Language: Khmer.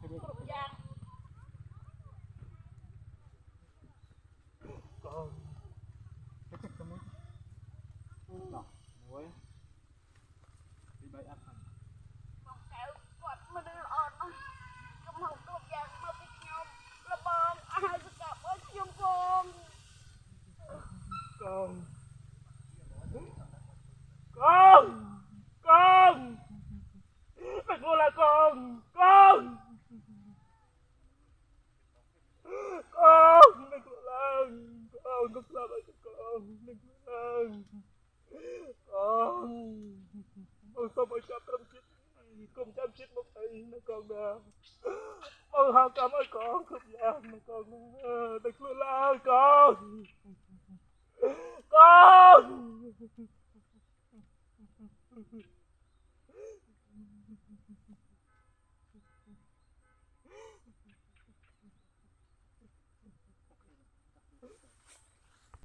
គ្រប់យ៉ាងកូនទៅចិត្តទៅមួយណោះមួយពី3អត់ហ្នឹងបងកៅគាត់មនុស្សល្អណាស់កំហុសគ្រប់យ៉ាងមកពីខ្ញុំលបងអស់ហើយសកាប់អើយខ្ញុំផងកូនកូនកូនមិនគួរឡាកូនកូនកូនមិនគួរឡើងកូនកុំស្លាប់ឲ្យកូនមិនគួរឡើងកូនបងសូមឲ្យចាប់ត្រឹមជាតិកុំចាំជាតិមកអីណាកូនណាបងហៅកម្មឲ្យកូនគ្រប់យ៉ាងណាកូនណាមិនគួរឡើងកូនកូន